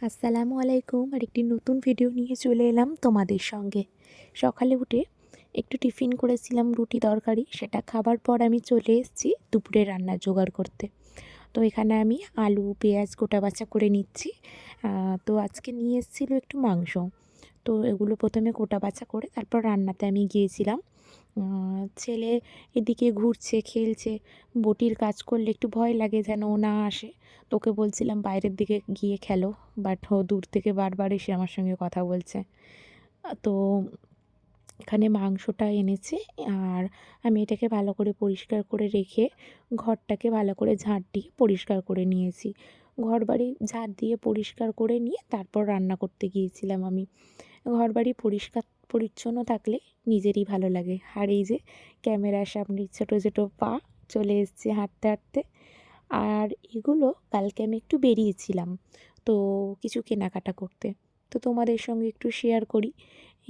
আসসালামু আলাইকুম। আরেকটি নতুন ভিডিও নিয়ে চলে এলাম তোমাদের সঙ্গে। সকালে উঠে একটু টিফিন করেছিলাম, রুটি তরকারি। সেটা খাবার পর আমি চলে এসেছি দুপুরে রান্নার জোগাড় করতে। তো এখানে আমি আলু, পেঁয়াজ গোটা বাছা করে নিচ্ছি। তো আজকে নিয়ে এসেছিল একটু মাংস। তো এগুলো প্রথমে কোটা বাছা করে তারপর রান্নাতে আমি গিয়েছিলাম। ছেলে এদিকে ঘুরছে, খেলছে। বটির কাজ করলে একটু ভয় লাগে যেন ও না আসে। তো ওকে বলছিলাম বাইরের দিকে গিয়ে খেলো, বাট ও দূর থেকে বারবার এসে আমার সঙ্গে কথা বলছে। তো এখানে মাংসটা এনেছে, আর আমি এটাকে ভালো করে পরিষ্কার করে রেখে ঘরটাকে ভালো করে ঝাঁট দিয়ে পরিষ্কার করে নিয়েছি। ঘরবাড়ি ঝাঁট দিয়ে পরিষ্কার করে নিয়ে তারপর রান্না করতে গিয়েছিলাম আমি। ঘরবাড়ি পরিষ্কার পরিচ্ছন্ন থাকলে নিজেরই ভালো লাগে। আর এই যে ক্যামেরার সামনে ছোটো ছোটো পা চলে এসছে হাঁটতে হাঁটতে। আর এগুলো কালকে আমি একটু বেরিয়েছিলাম, তো কিছু কেনাকাটা করতে। তো তোমাদের সঙ্গে একটু শেয়ার করি।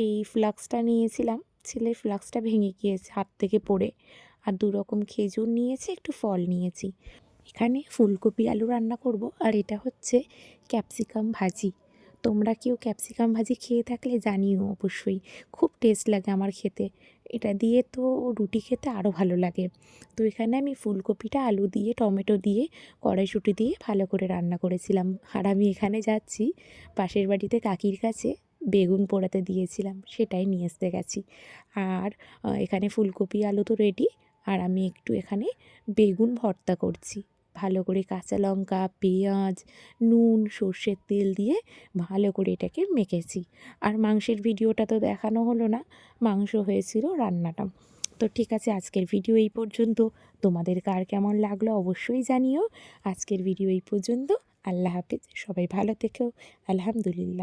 এই ফ্লাক্সটা নিয়েছিলাম, ছেলের ফ্লাক্সটা ভেঙে গিয়েছে হাত থেকে পড়ে। আর 2 রকম খেজুর নিয়েছি, একটু ফল নিয়েছি। এখানে ফুলকপি আলু রান্না করব, আর এটা হচ্ছে ক্যাপসিকাম ভাজি। তোমরা কেউ ক্যাপসিকাম ভাজি খেয়ে থাকলে জানিও অবশ্যই। খুব টেস্ট লাগে আমার খেতে। এটা দিয়ে তো রুটি খেতে আরও ভালো লাগে। তো এখানে আমি ফুলকপিটা আলু দিয়ে টমেটো দিয়ে কড়াইশুঁটি দিয়ে ভালো করে রান্না করেছিলাম। আর আমি এখানে যাচ্ছি পাশের বাড়িতে কাকির কাছে বেগুন পোড়াতে দিয়েছিলাম, সেটাই নিয়ে আসতে গেছি। আর এখানে ফুলকপি আলু তো রেডি, আর আমি একটু এখানে বেগুন ভর্তা করছি। ভালো করে কাঁচা লঙ্কা, পেঁয়াজ, নুন, সর্ষের তেল দিয়ে ভালো করে এটাকে মেখেছি। আর মাংসের ভিডিওটা তো দেখানো হলো না, মাংস হয়েছিল রান্নাটা। তো ঠিক আছে, আজকের ভিডিও এই পর্যন্ত। তোমাদের কার কেমন লাগলো অবশ্যই জানিও। আজকের ভিডিও এই পর্যন্ত। আল্লাহ হাফেজ, সবাই ভালো থেকো। আলহামদুলিল্লাহ।